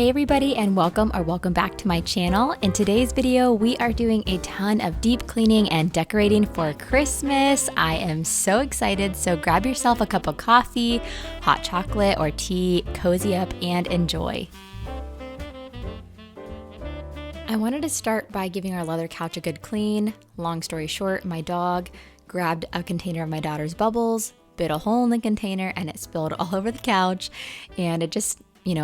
Hey everybody, and welcome back to my channel. In today's video, we are doing a ton of deep cleaning and decorating for Christmas. I am so excited, so grab yourself a cup of coffee, hot chocolate, or tea, cozy up, and enjoy. I wanted to start by giving our leather couch a good clean. Long story short, my dog grabbed a container of my daughter's bubbles, bit a hole in the container, and it spilled all over the couch, and it just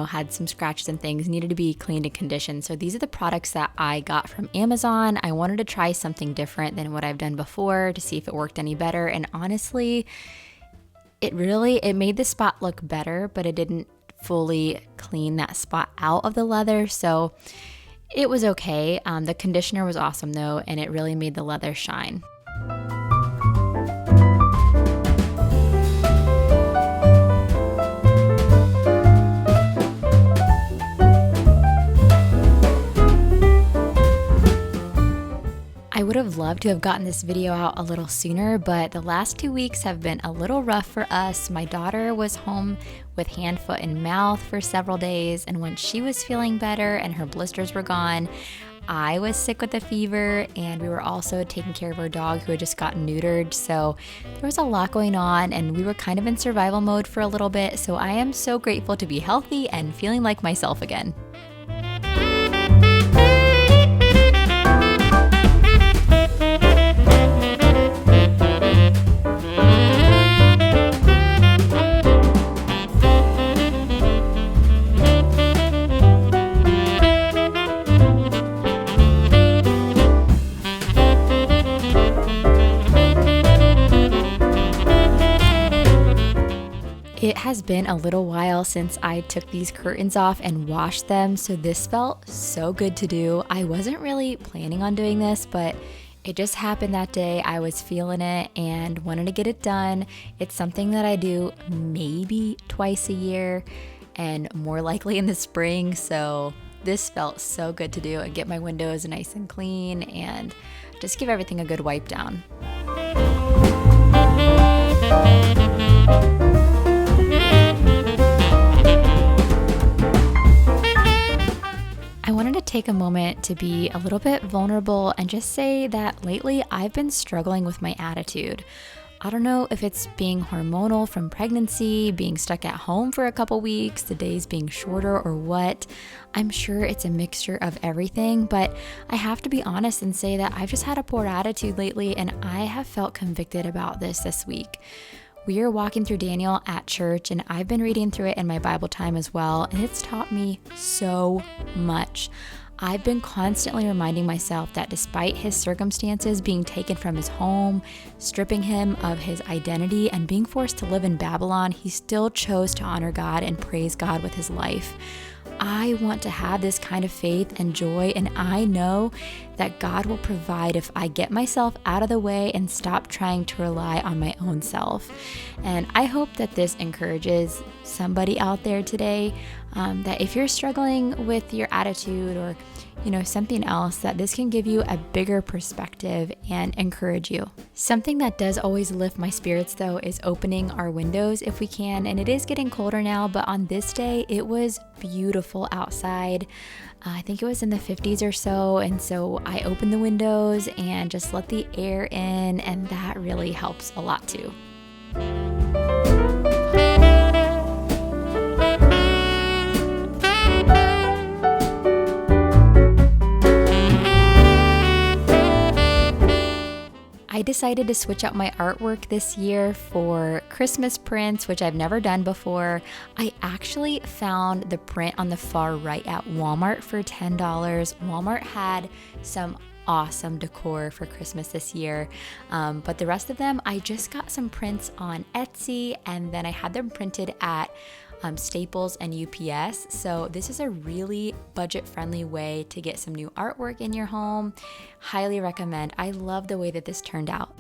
had some scratches and things, needed to be cleaned and conditioned. So these are the products that I got from Amazon. I wanted to try something different than what I've done before to see if it worked any better. And honestly, it made the spot look better, but it didn't fully clean that spot out of the leather. So it was okay. The conditioner was awesome though, and it really made the leather shine. I would have loved to have gotten this video out a little sooner, but the last 2 weeks have been a little rough for us. My daughter was home with hand, foot, and mouth for several days, and when she was feeling better and her blisters were gone, I was sick with a fever, and we were also taking care of our dog who had just gotten neutered. So there was a lot going on, and we were kind of in survival mode for a little bit. So I am so grateful to be healthy and feeling like myself again. It has been a little while since I took these curtains off and washed them, so this felt so good to do. I wasn't really planning on doing this, but it just happened that day. I was feeling it and wanted to get it done. It's something that I do maybe twice a year and more likely in the spring, so this felt so good to do and get my windows nice and clean and just give everything a good wipe down. I wanted to take a moment to be a little bit vulnerable and just say that lately I've been struggling with my attitude. I don't know if it's being hormonal from pregnancy, being stuck at home for a couple weeks, the days being shorter, or what. I'm sure it's a mixture of everything, but I have to be honest and say that I've just had a poor attitude lately, and I have felt convicted about this week. We are walking through Daniel at church, and I've been reading through it in my Bible time as well, and it's taught me so much. I've been constantly reminding myself that despite his circumstances being taken from his home, stripping him of his identity, and being forced to live in Babylon, he still chose to honor God and praise God with his life. I want to have this kind of faith and joy, and I know that God will provide if I get myself out of the way and stop trying to rely on my own self. And I hope that this encourages somebody out there today, that if you're struggling with your attitude or something else, that this can give you a bigger perspective and encourage you. Something that does always lift my spirits though is opening our windows if we can, and it is getting colder now, but on this day it was beautiful outside. I think it was in the 50s or so, and so I opened the windows and just let the air in, and that really helps a lot too. I decided to switch out my artwork this year for Christmas prints, which I've never done before. I actually found the print on the far right at Walmart for $10. Walmart had some awesome decor for Christmas this year, but the rest of them, I just got some prints on Etsy, and then I had them printed at Staples and UPS. So this is a really budget-friendly way to get some new artwork in your home. Highly recommend. I love the way that this turned out.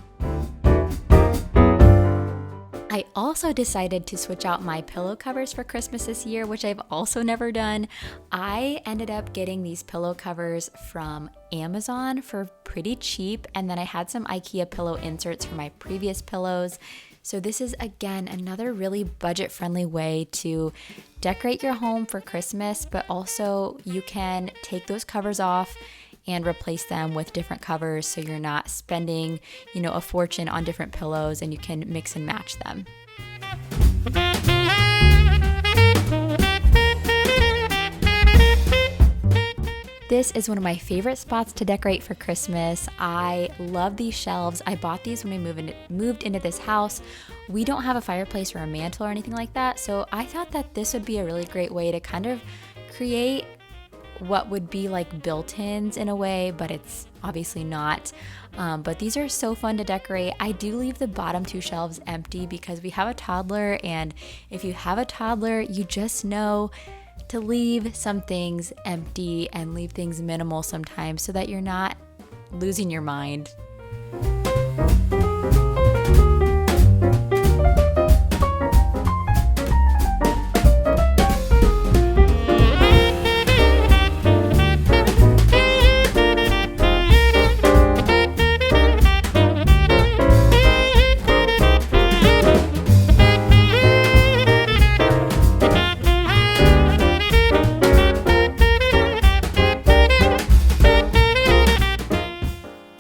I also decided to switch out my pillow covers for Christmas this year, which I've also never done. I ended up getting these pillow covers from Amazon for pretty cheap, and then I had some IKEA pillow inserts for my previous pillows. So this is, again, another really budget-friendly way to decorate your home for Christmas, but also you can take those covers off and replace them with different covers so you're not spending, a fortune on different pillows, and you can mix and match them. This is one of my favorite spots to decorate for Christmas. I love these shelves. I bought these when we moved into this house. We don't have a fireplace or a mantle or anything like that, so I thought that this would be a really great way to kind of create what would be like built-ins in a way, but it's obviously not. But these are so fun to decorate. I do leave the bottom two shelves empty because we have a toddler, and if you have a toddler, you just know to leave some things empty and leave things minimal sometimes so that you're not losing your mind.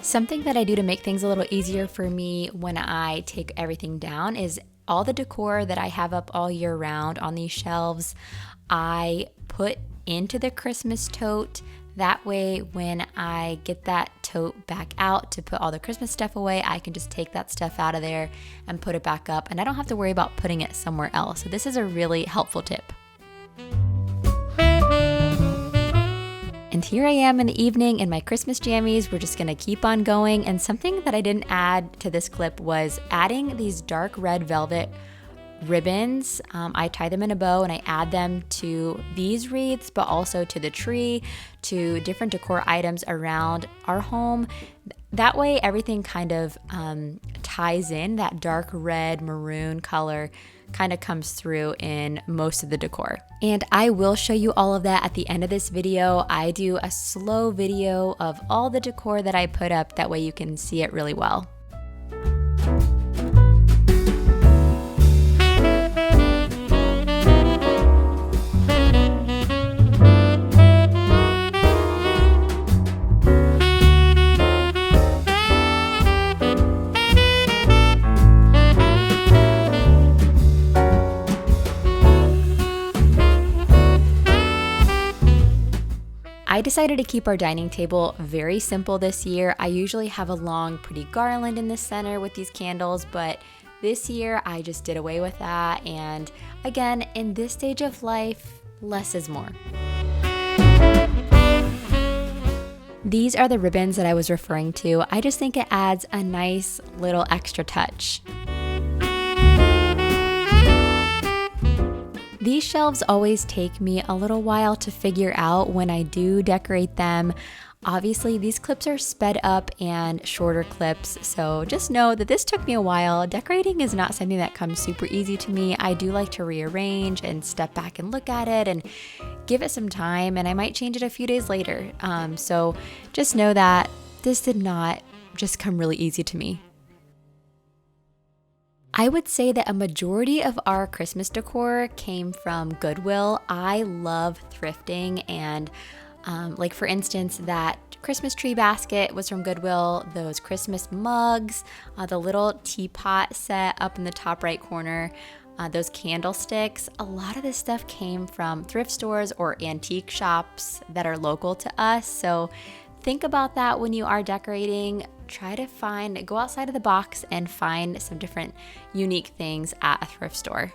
Something that I do to make things a little easier for me when I take everything down is all the decor that I have up all year round on these shelves, I put into the Christmas tote. That way, when I get that tote back out to put all the Christmas stuff away, I can just take that stuff out of there and put it back up, and I don't have to worry about putting it somewhere else. So this is a really helpful tip. And here I am in the evening in my Christmas jammies. We're just gonna keep on going. And something that I didn't add to this clip was adding these dark red velvet ribbons. I tie them in a bow and I add them to these wreaths, but also to the tree, to different decor items around our home. That way everything kind of ties in. That dark red maroon color kind of comes through in most of the decor. And I will show you all of that at the end of this video. I do a slow video of all the decor that I put up. That way you can see it really well. I decided to keep our dining table very simple this year. I usually have a long, pretty garland in the center with these candles, but this year I just did away with that. And again, in this stage of life, less is more. These are the ribbons that I was referring to. I just think it adds a nice little extra touch. These shelves always take me a little while to figure out when I do decorate them. Obviously, these clips are sped up and shorter clips, so just know that this took me a while. Decorating is not something that comes super easy to me. I do like to rearrange and step back and look at it and give it some time, and I might change it a few days later. So just know that this did not just come really easy to me. I would say that a majority of our Christmas decor came from Goodwill. I love thrifting, and like for instance, that Christmas tree basket was from Goodwill, those Christmas mugs, the little teapot set up in the top right corner, those candlesticks. A lot of this stuff came from thrift stores or antique shops that are local to us. So think about that when you are decorating. Try to go outside of the box and find some different unique things at a thrift store.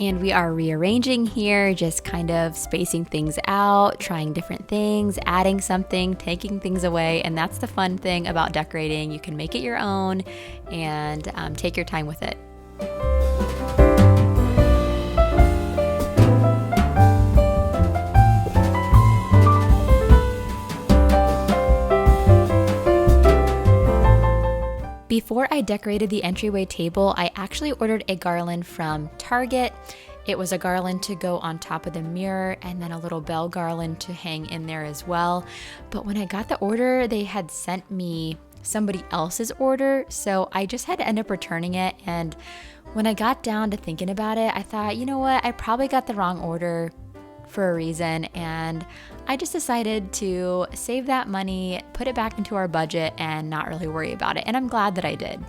And we are rearranging here, just kind of spacing things out, trying different things, adding something, taking things away. And that's the fun thing about decorating. You can make it your own and take your time with it. Before before I decorated the entryway table, I actually ordered a garland from Target. It was a garland to go on top of the mirror and then a little bell garland to hang in there as well. But when I got the order, they had sent me somebody else's order, so I just had to end up returning it. And when I got down to thinking about it, I thought, you know what, I probably got the wrong order for a reason, and I just decided to save that money, put it back into our budget, and not really worry about it. And I'm glad that I did.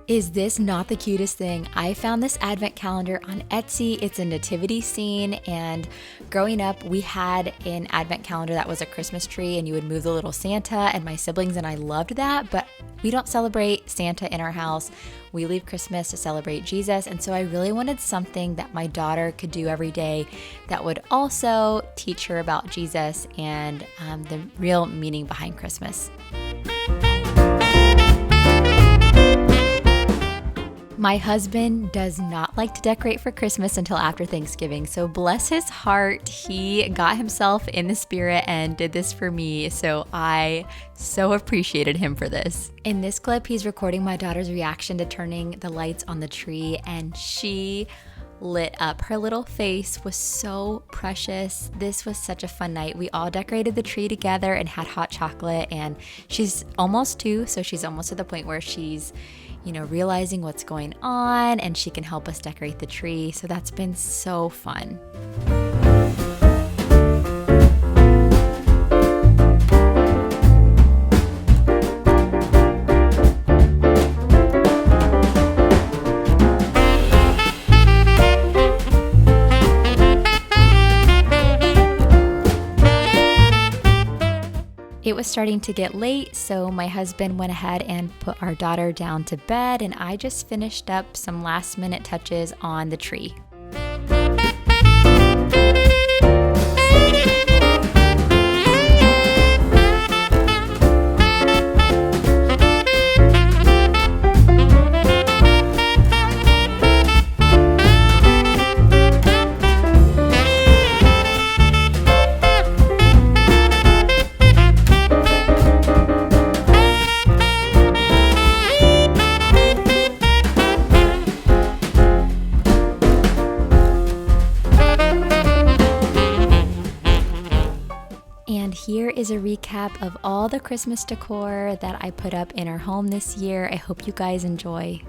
Is this not the cutest thing? I found this advent calendar on Etsy. It's a nativity scene, and growing up, we had an advent calendar that was a Christmas tree, and you would move the little Santa, and my siblings and I loved that, but we don't celebrate Santa in our house. We leave Christmas to celebrate Jesus, and so I really wanted something that my daughter could do every day that would also teach her about Jesus and the real meaning behind Christmas. My husband does not like to decorate for Christmas until after Thanksgiving, so bless his heart, he got himself in the spirit and did this for me, so I so appreciated him for this. In this clip, he's recording my daughter's reaction to turning the lights on the tree, and she lit up. Her little face was so precious. This was such a fun night. We all decorated the tree together and had hot chocolate, and she's almost 2, so she's almost at the point where she's realizing what's going on, and she can help us decorate the tree. So that's been so fun. It was starting to get late, so my husband went ahead and put our daughter down to bed, and I just finished up some last-minute touches on the tree. And here is a recap of all the Christmas decor that I put up in our home this year. I hope you guys enjoy.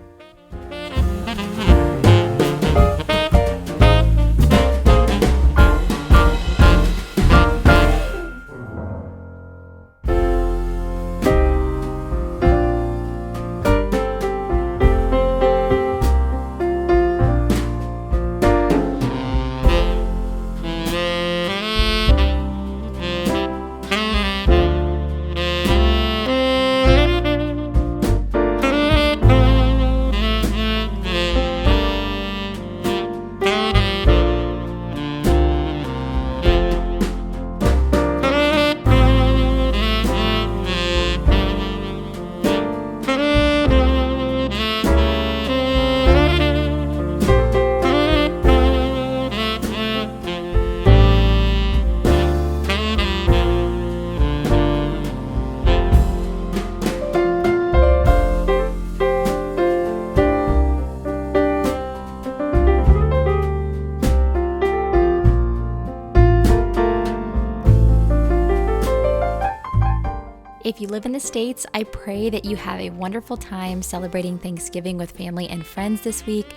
If you live in the States, I pray that you have a wonderful time celebrating Thanksgiving with family and friends this week.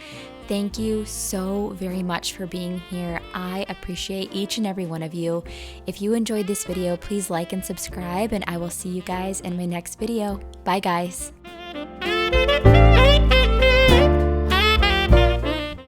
Thank you so very much for being here. I appreciate each and every one of you. If you enjoyed this video, please like and subscribe, and I will see you guys in my next video. Bye, guys.